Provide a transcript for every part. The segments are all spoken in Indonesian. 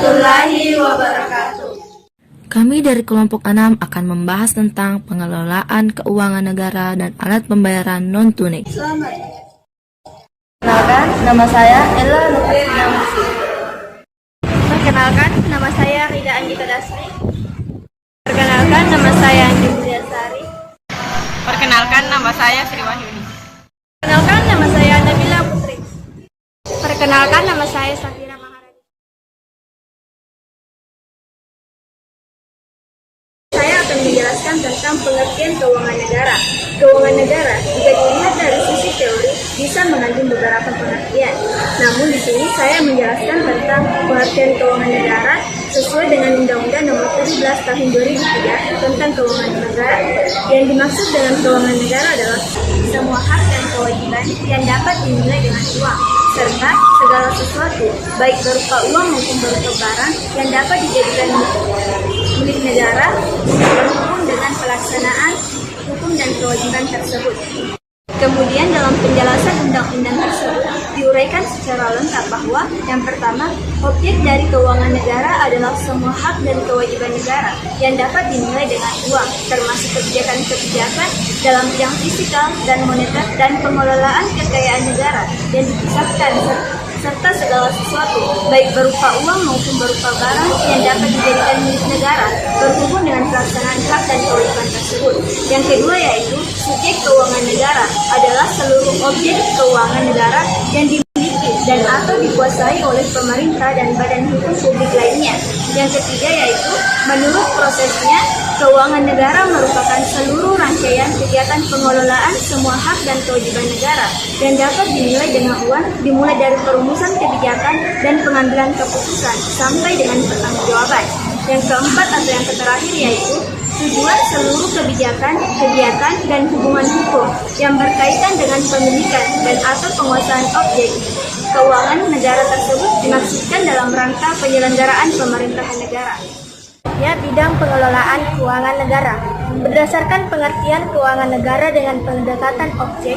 warahmatullahi wabarakatuh. Kami dari kelompok 6 akan membahas tentang pengelolaan keuangan negara dan alat pembayaran non-tunai. Selamat. Perkenalkan, nama saya Ella Nurhasina Musi. Perkenalkan, nama saya Rida Anjita Dasri. Perkenalkan, nama saya Andi Mulyasari. Perkenalkan, nama saya Sri Wahyuni. Perkenalkan, nama saya Nabila Putri. Perkenalkan, nama saya Safira Maharani. Saya akan menjelaskan tentang pengertian keuangan negara. Keuangan negara, jika dilihat dari sisi teori, bisa mengandung beberapa pengertian. Namun di sini saya menjelaskan tentang pengertian keuangan negara sesuai dengan Undang-Undang Nomor 17 Tahun 2003 tentang keuangan negara. Yang dimaksud dengan keuangan negara adalah semua hak dan kewajiban yang dapat dinilai dengan uang, serta segala sesuatu, baik berupa uang maupun berupa barang yang dapat dijadikan milik negara, berhubung dengan pelaksanaan hukum dan kewajiban tersebut. Kemudian dalam penjelasan undang-undang tersebut diuraikan secara lengkap bahwa yang pertama, objek dari keuangan negara adalah semua hak dan kewajiban negara yang dapat dinilai dengan uang, termasuk kebijakan-kebijakan dalam bidang fiskal dan moneter dan pengelolaan kekayaan negara yang dipisahkan serta segala sesuatu, baik berupa uang maupun berupa barang yang dapat dijadikan milik negara, berhubung dengan pelaksanaan hak dan kewajiban tersebut. Yang kedua yaitu, subjek keuangan negara adalah seluruh objek keuangan negara yang dimiliki dan atau dikuasai oleh pemerintah dan badan hukum publik lainnya. Yang ketiga yaitu, menurut prosesnya, keuangan negara merupakan seluruh rangkaian kegiatan pengelolaan semua hak dan kewajiban negara yang dapat dinilai dengan uang, dimulai dari perumusan kebijakan dan pengambilan keputusan sampai dengan pertanggungjawaban. Yang keempat atau yang terakhir yaitu tujuan seluruh kebijakan, kegiatan, dan hubungan hukum yang berkaitan dengan pemilikan dan atau penguasaan objek keuangan negara tersebut dimaksudkan dalam rangka penyelenggaraan pemerintahan negara. Ya, bidang pengelolaan keuangan negara. Berdasarkan pengertian keuangan negara dengan pendekatan objek,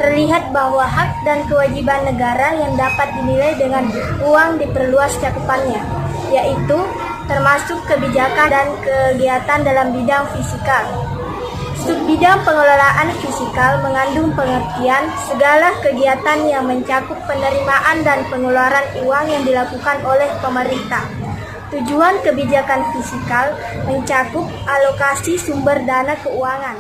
terlihat bahwa hak dan kewajiban negara yang dapat dinilai dengan uang diperluas cakupannya, yaitu termasuk kebijakan dan kegiatan dalam bidang fiskal. Subbidang pengelolaan fiskal mengandung pengertian segala kegiatan yang mencakup penerimaan dan pengeluaran uang yang dilakukan oleh pemerintah. Tujuan kebijakan fiskal mencakup alokasi sumber dana keuangan,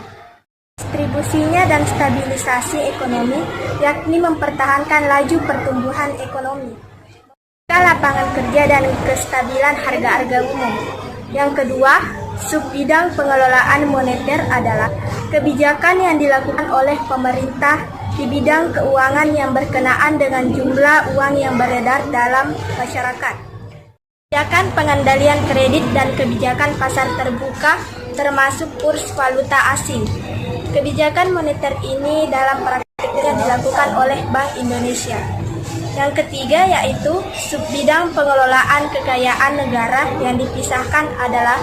distribusinya dan stabilisasi ekonomi, yakni mempertahankan laju pertumbuhan ekonomi, lapangan kerja dan kestabilan harga-harga umum. Yang kedua, subbidang pengelolaan moneter adalah kebijakan yang dilakukan oleh pemerintah di bidang keuangan yang berkenaan dengan jumlah uang yang beredar dalam masyarakat. Kebijakan pengendalian kredit dan kebijakan pasar terbuka termasuk kurs valuta asing. Kebijakan moneter ini dalam praktiknya dilakukan oleh Bank Indonesia. Yang ketiga yaitu subbidang pengelolaan kekayaan negara yang dipisahkan adalah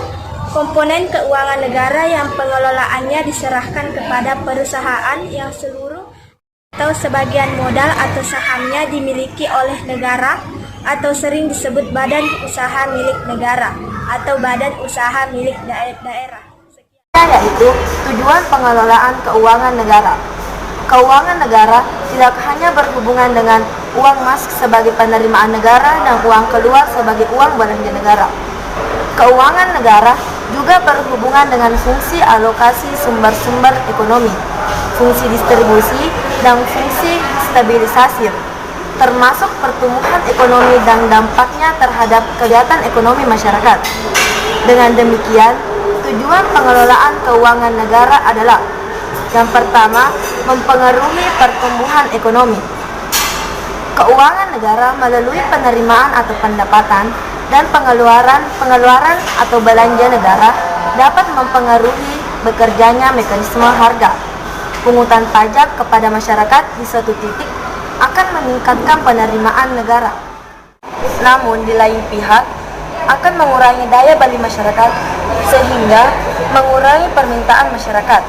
komponen keuangan negara yang pengelolaannya diserahkan kepada perusahaan yang seluruh atau sebagian modal atau sahamnya dimiliki oleh negara atau sering disebut badan usaha milik negara atau badan usaha milik daerah. Yaitu tujuan pengelolaan keuangan negara. Keuangan negara tidak hanya berhubungan dengan uang masuk sebagai penerimaan negara dan uang keluar sebagai uang belanja negara. Keuangan negara juga berhubungan dengan fungsi alokasi sumber-sumber ekonomi, fungsi distribusi, dan fungsi stabilisasi, termasuk pertumbuhan ekonomi dan dampaknya terhadap kegiatan ekonomi masyarakat. Dengan demikian, tujuan pengelolaan keuangan negara adalah yang pertama, mempengaruhi pertumbuhan ekonomi. Keuangan negara melalui penerimaan atau pendapatan dan pengeluaran atau belanja negara dapat mempengaruhi bekerjanya mekanisme harga. Pungutan pajak kepada masyarakat di suatu titik akan meningkatkan penerimaan negara. Namun di lain pihak akan mengurangi daya beli masyarakat sehingga mengurangi permintaan masyarakat.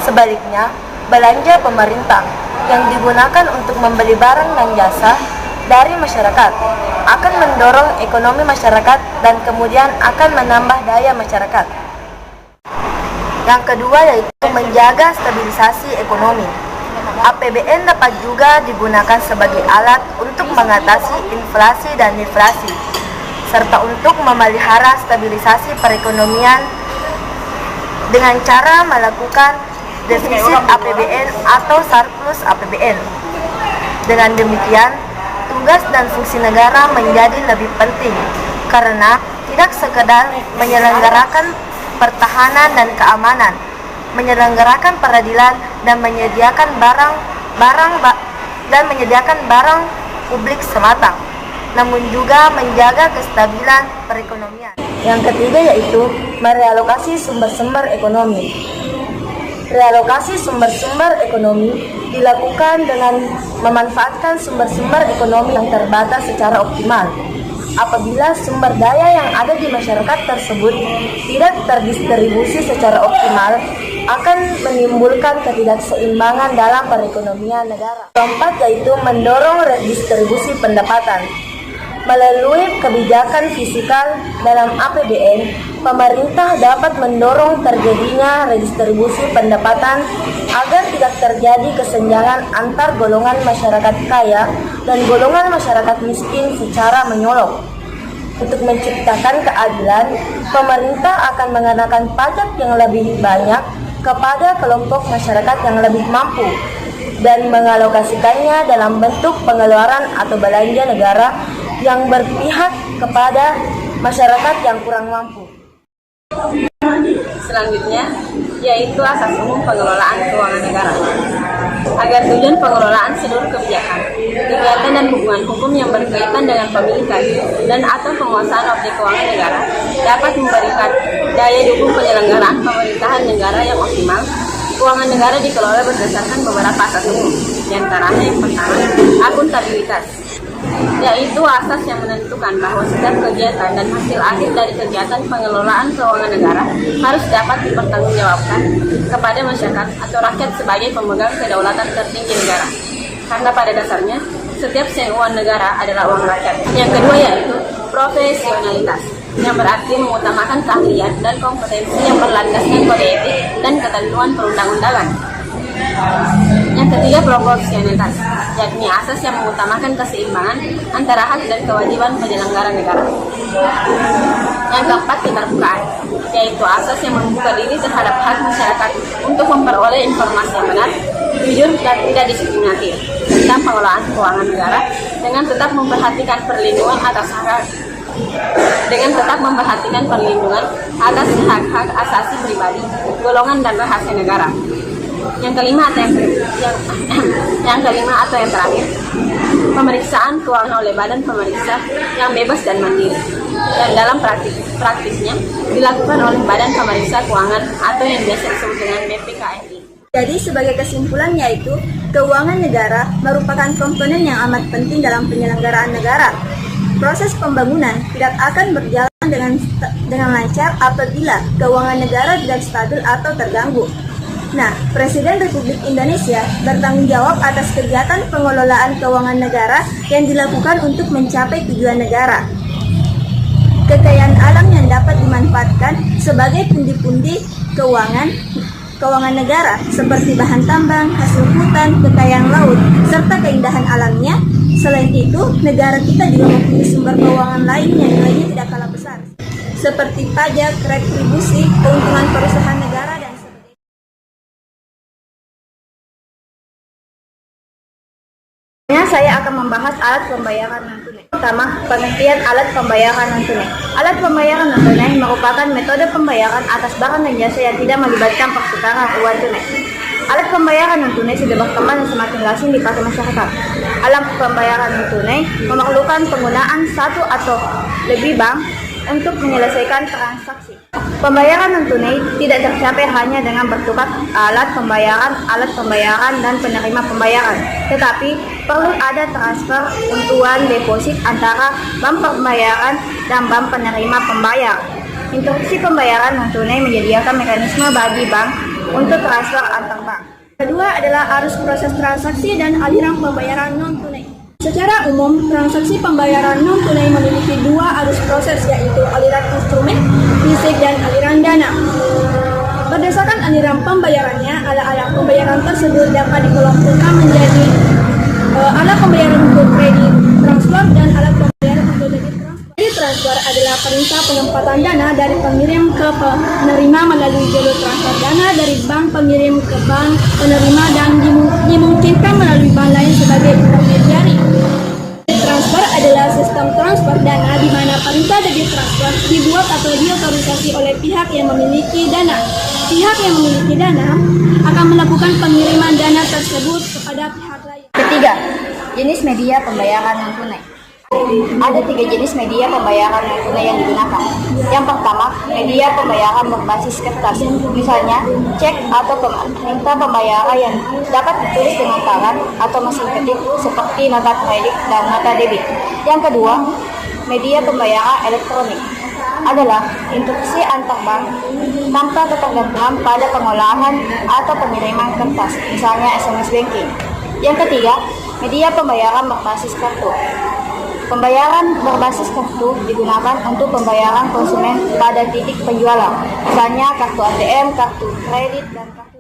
Sebaliknya, belanja pemerintah yang digunakan untuk membeli barang dan jasa dari masyarakat, akan mendorong ekonomi masyarakat dan kemudian akan menambah daya masyarakat. Yang kedua yaitu menjaga stabilisasi ekonomi. APBN dapat juga digunakan sebagai alat untuk mengatasi inflasi dan deflasi, serta untuk memelihara stabilisasi perekonomian dengan cara melakukan defisit APBN atau surplus APBN. Dengan demikian, tugas dan fungsi negara menjadi lebih penting karena tidak sekedar menyelenggarakan pertahanan dan keamanan, menyelenggarakan peradilan dan menyediakan barang publik semata, namun juga menjaga kestabilan perekonomian. Yang ketiga yaitu merealokasi sumber-sumber ekonomi. Realokasi sumber-sumber ekonomi dilakukan dengan memanfaatkan sumber-sumber ekonomi yang terbatas secara optimal. Apabila sumber daya yang ada di masyarakat tersebut tidak terdistribusi secara optimal, akan menimbulkan ketidakseimbangan dalam perekonomian negara. Keempat yaitu mendorong redistribusi pendapatan. Melalui kebijakan fiskal dalam APBN, pemerintah dapat mendorong terjadinya redistribusi pendapatan agar tidak terjadi kesenjangan antar golongan masyarakat kaya dan golongan masyarakat miskin secara menyolok. Untuk menciptakan keadilan, pemerintah akan mengenakan pajak yang lebih banyak kepada kelompok masyarakat yang lebih mampu dan mengalokasikannya dalam bentuk pengeluaran atau belanja negara yang berpihak kepada masyarakat yang kurang mampu. Selanjutnya, yaitu asas umum pengelolaan keuangan negara. Agar tujuan pengelolaan seluruh kebijakan, kegiatan dan hubungan hukum yang berkaitan dengan pemilikan dan atau penguasaan objek keuangan negara dapat memberikan daya dukung penyelenggaraan pemerintahan negara yang optimal. Keuangan negara dikelola berdasarkan beberapa asas umum, di antaranya yang pertama, akuntabilitas, yaitu asas yang menentukan bahwa setiap kegiatan dan hasil akhir dari kegiatan pengelolaan keuangan negara harus dapat dipertanggungjawabkan kepada masyarakat atau rakyat sebagai pemegang kedaulatan tertinggi negara. Karena pada dasarnya, setiap sen uang negara adalah uang rakyat. Yang kedua yaitu profesionalitas, yang berarti mengutamakan keahlian dan kompetensi yang berlandaskan kode etik dan ketentuan perundang-undangan. Yang ketiga, proporsionalitas, yakni asas yang mengutamakan keseimbangan antara hak dan kewajiban penyelenggara negara. Yang keempat, keterbukaan, yaitu asas yang membuka diri terhadap hak masyarakat untuk memperoleh informasi yang benar, jujur, dan tidak diskriminatif tentang pengelolaan keuangan negara dengan tetap memperhatikan perlindungan atas hak asasi pribadi, golongan dan rahasia negara. Yang kelima atau yang terakhir, pemeriksaan keuangan oleh badan pemeriksa yang bebas dan mandiri, dan dalam praktisnya dilakukan oleh badan pemeriksa keuangan atau yang biasa disebut dengan BPKRI. Jadi sebagai kesimpulan yaitu, keuangan negara merupakan komponen yang amat penting dalam penyelenggaraan negara. Proses pembangunan tidak akan berjalan dengan lancar apabila keuangan negara tidak stabil atau terganggu. Nah, Presiden Republik Indonesia bertanggung jawab atas kegiatan pengelolaan keuangan negara yang dilakukan untuk mencapai tujuan negara. Kekayaan alam yang dapat dimanfaatkan sebagai pundi-pundi keuangan negara seperti bahan tambang, hasil hutan, kekayaan laut, serta keindahan alamnya. Selain itu, negara kita juga mempunyai sumber keuangan lain yang nilainya tidak kalah besar, seperti pajak, retribusi, keuntungan perusahaan negara, dan saya akan membahas alat pembayaran non-tunai. Pertama, pengertian alat pembayaran non-tunai. Alat pembayaran non-tunai merupakan metode pembayaran atas barang dan jasa yang tidak melibatkan pertukaran uang tunai. Alat pembayaran non-tunai sudah berkembang dan semakin lazim dipakai masyarakat. Alat pembayaran non-tunai memerlukan penggunaan satu atau lebih bank untuk menyelesaikan transaksi. Pembayaran non-tunai tidak tercapai hanya dengan bertukar alat pembayaran dan penerima pembayaran, tetapi perlu ada transfer untuan deposit antara bank pembayaran dan bank penerima pembayar. Instruksi pembayaran non-tunai menyediakan mekanisme bagi bank untuk transfer antar bank. Kedua adalah arus proses transaksi dan aliran pembayaran non-tunai. Secara umum, transaksi pembayaran non-tunai memiliki dua arus proses, yaitu aliran instrumen fisik dan aliran dana. Berdasarkan aliran pembayarannya, alat-alat pembayaran tersebut dapat dikelompokkan menjadi alat pembayaran untuk kredit transfer dan alat pembayaran untuk debit transfer. Kredit transfer adalah perintah penempatan dana dari pengirim ke penerima melalui jalur transfer dana dari bank pengirim ke bank penerima dan dimungkinkan melalui bank lain sebagai intermediari. Debit transfer adalah sistem transfer dana di mana perintah debit transfer dibuat atau diotorisasi oleh pihak yang memiliki dana. Pihak yang memiliki dana akan melakukan pengiriman dana tersebut kepada pihak lain. Ketiga, jenis media pembayaran non tunai. Ada 3 jenis media pembayaran non tunai yang digunakan. Yang pertama, media pembayaran berbasis kertas, misalnya cek atau perintah pembayaran yang dapat ditulis dengan tangan atau mesin ketik seperti nota kredit dan nota debit. Yang kedua, media pembayaran elektronik adalah instruksi antar bank tanpa ketergantungan pada pengolahan atau pengiriman kertas, misalnya SMS banking. Yang ketiga, media pembayaran berbasis kartu. Pembayaran berbasis kartu digunakan untuk pembayaran konsumen pada titik penjualan, misalnya kartu ATM, kartu kredit, dan kartu